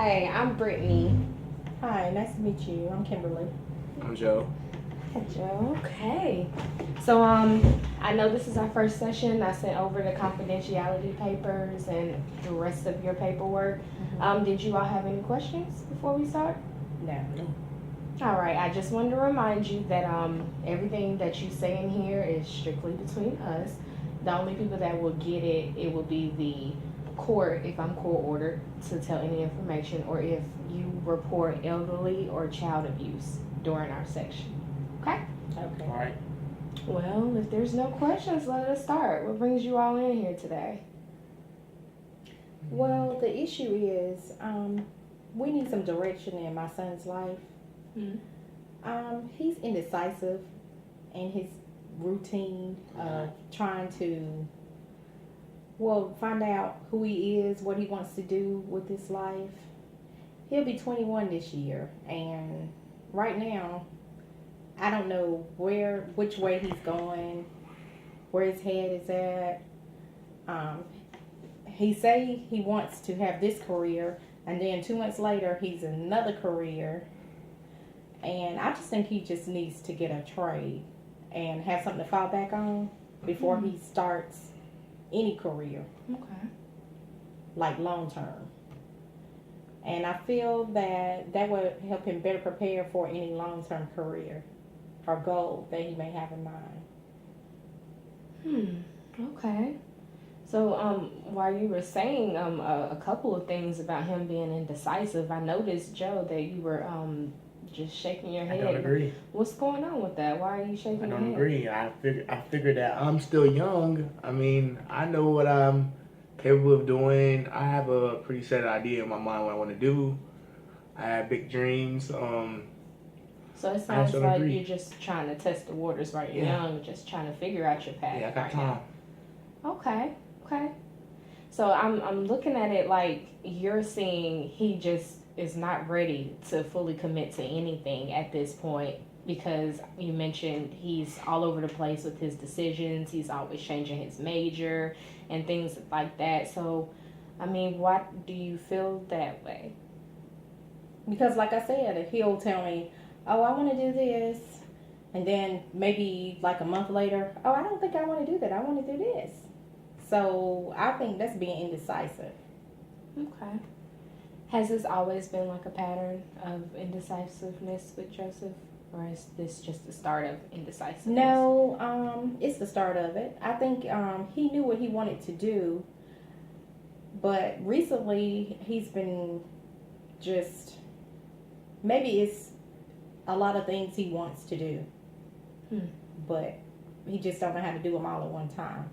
Hi, I'm Brittany. Hi, nice to meet you. I'm Kimberly. I'm Joe. Hey, Joe. Okay. So, I know this is our first session. I sent over the confidentiality papers and the rest of your paperwork. Did you all have any questions before we start? No. All right. I just wanted to remind you that everything that you say in here is strictly between us. The only people that will get it will be the court if I'm court ordered to tell any information, or if you report elderly or child abuse during our section. Okay? Okay. All right. Well, if there's no questions, let us start. What brings you all in here today? Well, the issue is, we need some direction in my son's life. Mm. He's indecisive in his routine of trying to, find out who he is, what he wants to do with his life. He'll be 21 this year, and right now, I don't know which way he's going, where his head is at. He say he wants to have this career, and then 2 months later he's in another career. And I just think he just needs to get a trade and have something to fall back on before he starts any career, Okay. like long term. And I feel that would help him better prepare for any long term career or goal that he may have in mind. Okay. So, while you were saying a couple of things about him being indecisive, I noticed, Joe, that you were just shaking your I head. don't agree. What's going on with that? Why are you shaking I your don't head? agree. I figured that I'm still young. I mean, I know what I'm capable of doing. I have a pretty set idea in my mind what I want to do. I have big dreams. So it I sounds still like agree. you're just trying to test the waters right Yeah. young, just trying to figure out your path Yeah, I got right time. now. Okay. So I'm looking at it like you're seeing he just is not ready to fully commit to anything at this point, because you mentioned he's all over the place with his decisions. He's always changing his major and things like that. So, I mean, why do you feel that way? Because, like I said, he'll tell me, "Oh, I want to do this," and then maybe like a month later, "Oh, I don't think I want to do that. I want to do this." So I think that's being indecisive. Okay. Has this always been like a pattern of indecisiveness with Joseph? Or is this just the start of indecisiveness? No, it's the start of it. I think he knew what he wanted to do, but recently he's been just, maybe it's a lot of things he wants to do, but he just don't know how to do them all at one time.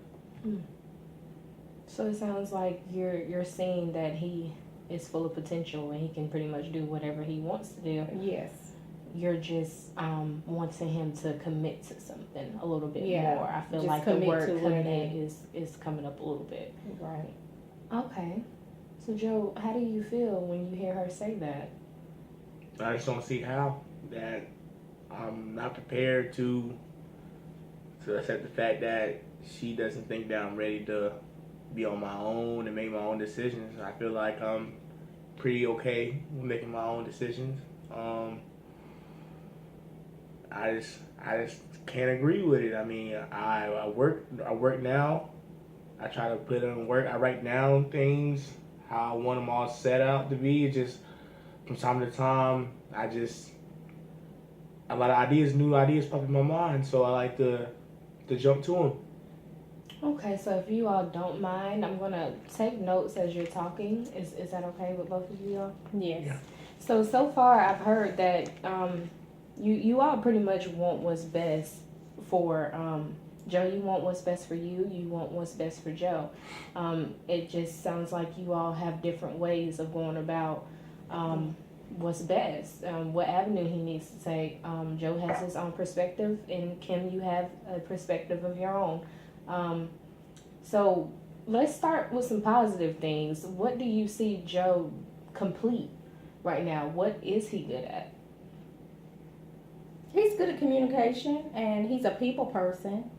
So it sounds like you're seeing that he is full of potential and he can pretty much do whatever he wants to do. Yes. You're just wanting him to commit to something a little bit Yeah, more. I feel just like the commit word to commit it. is coming up a little bit. Right. Okay. So Joe, how do you feel when you hear her say that? I just don't see how that I'm not prepared to accept the fact that she doesn't think that I'm ready to be on my own and make my own decisions. I feel like I'm pretty okay with making my own decisions. I just can't agree with it. I mean, I work now. I try to put in work. I write down things how I want them all set out to be. It just from time to time, a lot of new ideas pop in my mind. So I like to jump to them. Okay, so if you all don't mind, I'm gonna take notes as you're talking. Is that okay with both of you all? Yes. Yeah. So far I've heard that you all pretty much want what's best for Joe. You want what's best for you. You want what's best for Joe. It just sounds like you all have different ways of going about what's best, what avenue he needs to take. Joe has his own perspective, and Kim, you have a perspective of your own. So let's start with some positive things. What do you see Joe complete right now? What is he good at? He's good at communication, and he's a people person.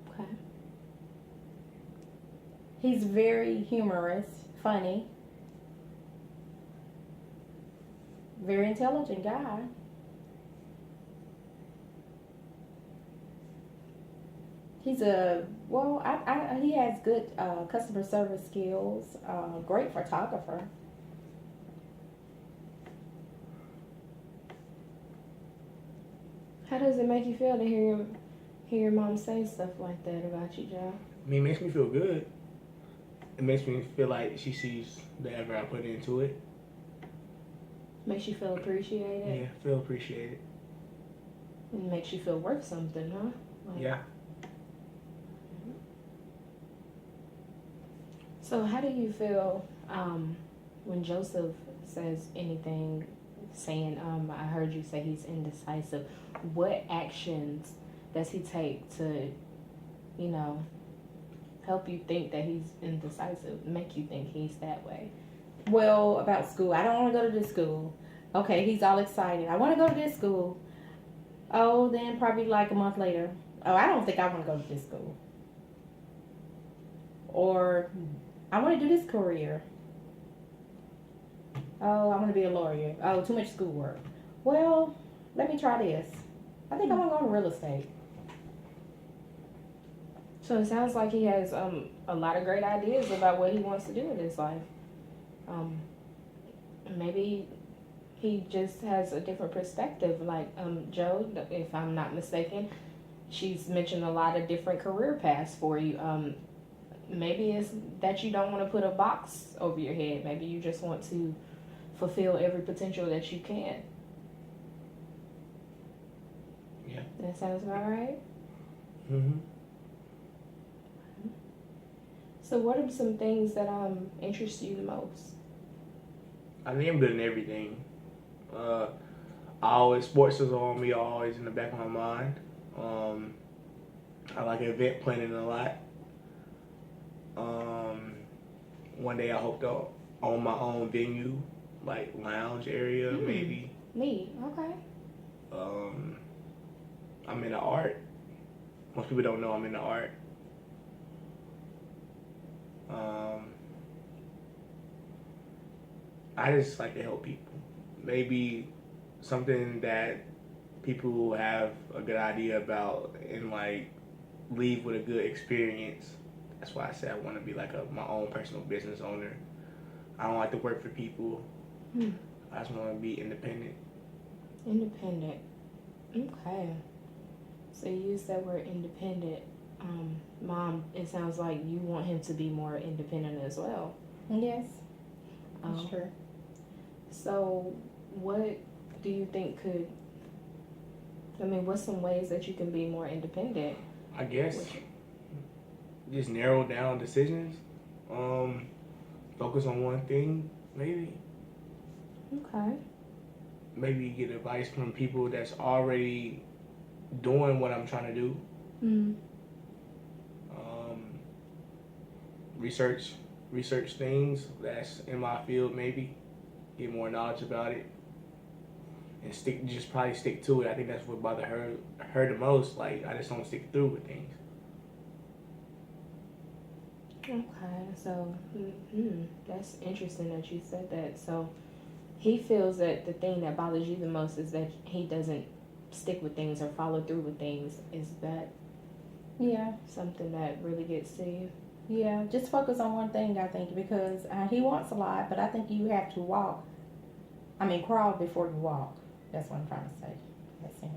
Okay. He's very humorous, funny. Very intelligent guy. He's he has good customer service skills. Great photographer. How does it make you feel to hear your mom say stuff like that about you, Joe? I mean, it makes me feel good. It makes me feel like she sees the effort I put into it. Makes you feel appreciated? Yeah, feel appreciated. It makes you feel worth something, huh? Like, Yeah. So how do you feel when Joseph says anything, saying, I heard you say he's indecisive. What actions does he take to, help you think that he's indecisive, make you think he's that way? Well, about school, I don't want to go to this school. Okay, he's all excited. I want to go to this school. Oh, then probably like a month later. Oh, I don't think I want to go to this school. Or I want to do this career. Oh, I want to be a lawyer. Oh, too much schoolwork. Well, let me try this. I think I want to go to real estate. So it sounds like he has a lot of great ideas about what he wants to do in his life. Maybe he just has a different perspective. Like Joe, if I'm not mistaken, she's mentioned a lot of different career paths for you. Maybe it's that you don't want to put a box over your head. Maybe you just want to fulfill every potential that you can. Yeah. That sounds about right. Mhm. So what are some things that interest you the most? I think I'm good in everything. Sports is on me, always in the back of my mind. I like event planning a lot. One day I hope to own my own venue, like lounge area, maybe. Me, okay. I'm into art. Most people don't know I'm into art. I just like to help people. Maybe something that people have a good idea about and like leave with a good experience. That's why I said I want to be like my own personal business owner. I don't like to work for people. I just want to be independent. Independent. Okay. So you used that word independent. Mom, it sounds like you want him to be more independent as well. Yes, that's true. So what do you think what's some ways that you can be more independent? I guess just narrow down decisions. Focus on one thing, maybe. Okay. Maybe get advice from people that's already doing what I'm trying to do. Research things that's in my field, maybe get more knowledge about it, and probably stick to it. I think that's what bothered her the most. Like I just don't stick through with things. Okay, so that's interesting that you said that. So he feels that the thing that bothers you the most is that he doesn't stick with things or follow through with things. Is that something that really gets to you? Yeah, just focus on one thing, I think, because he wants a lot, but I think you have to crawl before you walk. That's what I'm trying to say. That sense.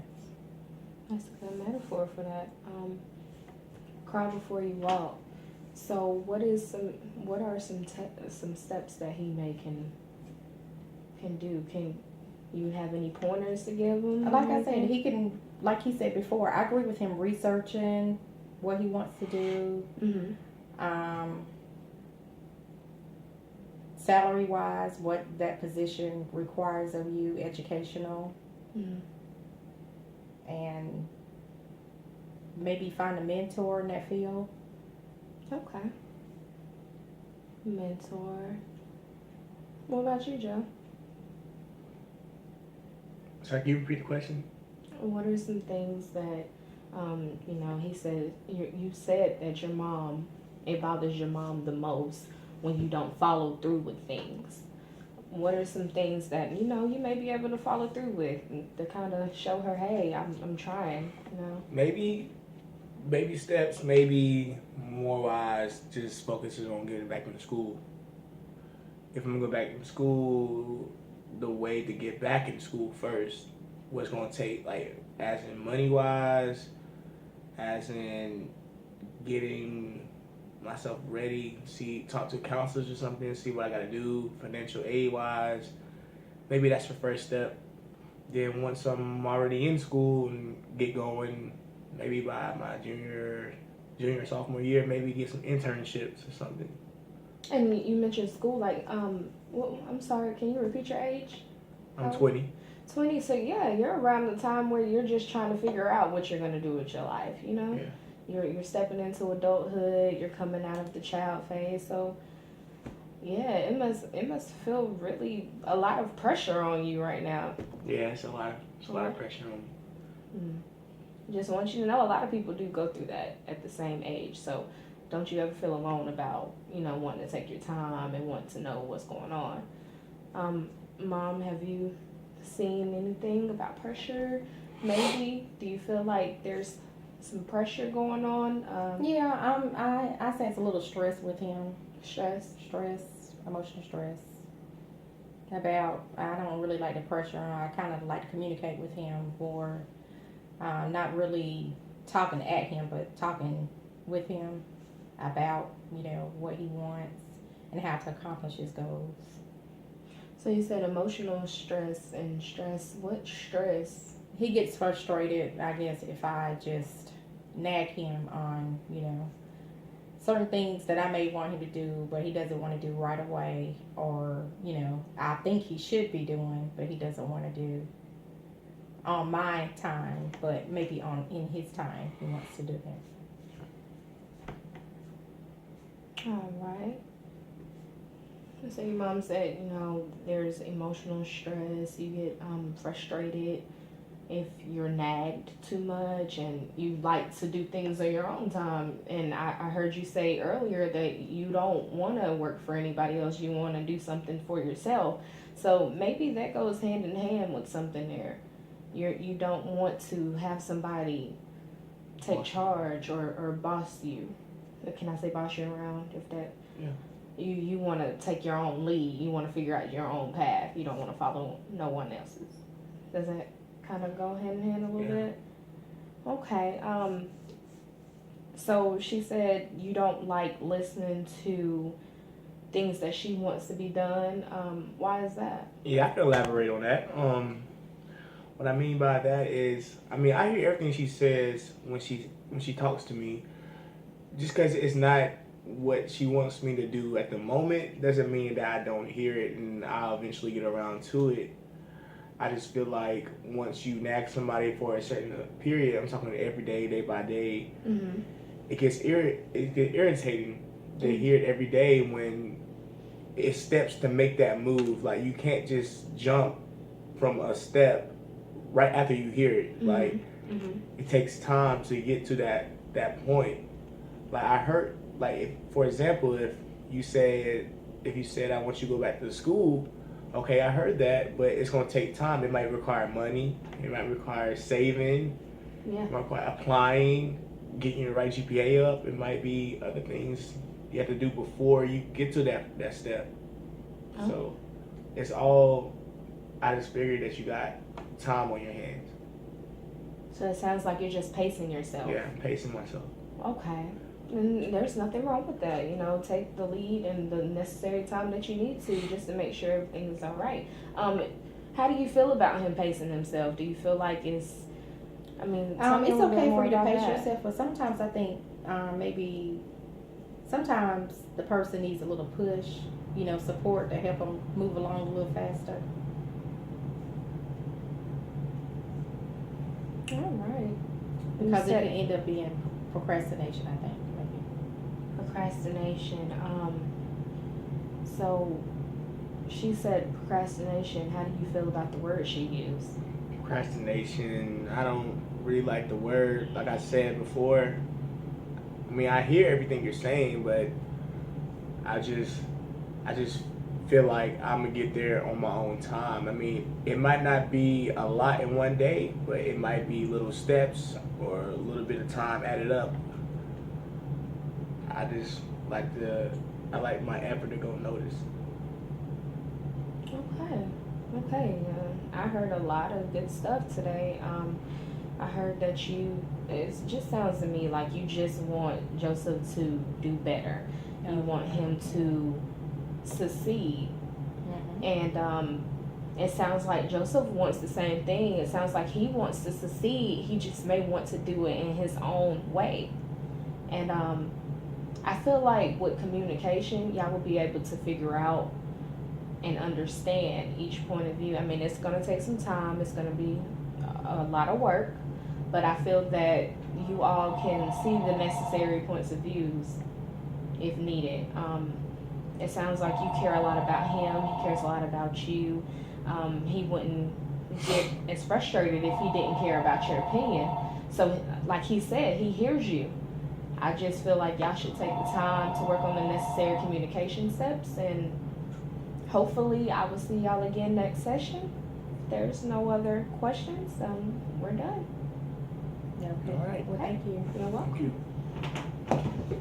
That's a good metaphor for that. Crawl before you walk. So what are some steps that he can do? Can you have any pointers to give him? Like I said, he can, like he said before, I agree with him researching what he wants to do. Salary wise, what that position requires of you, educational, and maybe find a mentor in that field. Okay. Mentor. What about you, Joe? So can you repeat the question? What are some things that he said you said that your mom, it bothers your mom the most when you don't follow through with things. what are some things that you know you may be able to follow through with to kind of show her, hey, I'm trying, you know? Maybe baby steps, maybe more wise, just focuses on getting back into school. If I'm gonna go back into school, the way to get back into school first, what's gonna take, like, as in money wise, as in getting myself ready, talk to counselors or something, see what I gotta do, financial aid wise. Maybe that's the first step. Then once I'm already in school and get going, maybe by my junior sophomore year, maybe get some internships or something. And you mentioned school, like, well, I'm sorry, can you repeat your age? I'm 20. 20, so yeah, you're around the time where you're just trying to figure out what you're going to do with your life, you know? Yeah. You're stepping into adulthood, you're coming out of the child phase, so yeah, it must feel really a lot of pressure on you right now. Yeah, it's a lot of pressure on me. Just want you to know a lot of people do go through that at the same age, so don't you ever feel alone about, you know, wanting to take your time and wanting to know what's going on. Mom, have you seen anything about pressure? Maybe do you feel like there's some pressure going on? I sense a little stress with him. Stress. Emotional stress. About, I don't really like the pressure. I kind of like to communicate with him more. Not really talking at him, but talking with him about, you know, what he wants and how to accomplish his goals. So you said emotional stress and stress. What stress? He gets frustrated, I guess, if I just nag him on, you know, certain things that I may want him to do, but he doesn't want to do right away, or, you know, I think he should be doing, but he doesn't want to do on my time, but maybe in his time he wants to do them. All right. So your mom said, you know, there's emotional stress. You get frustrated if you're nagged too much, and you like to do things on your own time. And I heard you say earlier that you don't want to work for anybody else. You want to do something for yourself. So maybe that goes hand in hand with something there. You don't want to have somebody take charge or boss you. Can I say boss you around? If that, yeah. You want to take your own lead. You want to figure out your own path. You don't want to follow no one else's. Does that kind of go hand in hand a little bit? Okay. So she said you don't like listening to things that she wants to be done. Why is that? Yeah, I can elaborate on that. What I mean by that is, I hear everything she says when she talks to me. Just because it's not what she wants me to do at the moment doesn't mean that I don't hear it and I'll eventually get around to it. I just feel like once you nag somebody for a certain period, I'm talking every day by day, it gets irritating to hear it every day when it steps to make that move. Like, you can't just jump from a step right after you hear it. Like, it takes time to get to that point. Like, I heard, like, for example, if you said I want you to go back to school, okay, I heard that, but it's going to take time. It might require money. It might require saving. Yeah. It might require applying, getting your right GPA up. It might be other things you have to do before you get to that step. Oh. So it's all, I just figured that you got time on your hands. So it sounds like you're just pacing yourself. Yeah, I'm pacing myself. Okay. And there's nothing wrong with that. You know, take the lead and the necessary time that you need to just to make sure everything is all right. How do you feel about him pacing himself? Do you feel like it's okay for you to pace yourself, but sometimes I think maybe sometimes the person needs a little push, you know, support to help them move along a little faster. All right. Because it can end up being procrastination, I think. Procrastination. So she said procrastination. How do you feel about the word she used? Procrastination, I don't really like the word. Like I said before, I hear everything you're saying, but I just feel like I'm gonna get there on my own time. I mean, it might not be a lot in one day, but it might be little steps or a little bit of time added up. I just I like my effort to go notice. Okay. I heard a lot of good stuff today. I heard that it just sounds to me like you just want Joseph to do better. You want him to succeed. And it sounds like Joseph wants the same thing. It sounds like he wants to succeed. He just may want to do it in his own way. And I feel like with communication, y'all will be able to figure out and understand each point of view. I mean, it's going to take some time. It's going to be a lot of work. But I feel that you all can see the necessary points of views if needed. It sounds like you care a lot about him. He cares a lot about you. He wouldn't get as frustrated if he didn't care about your opinion. So, like he said, he hears you. I just feel like y'all should take the time to work on the necessary communication steps, and hopefully I will see y'all again next session. If there's no other questions, we're done. Okay. All right. Well, thank you. You're welcome. Thank you.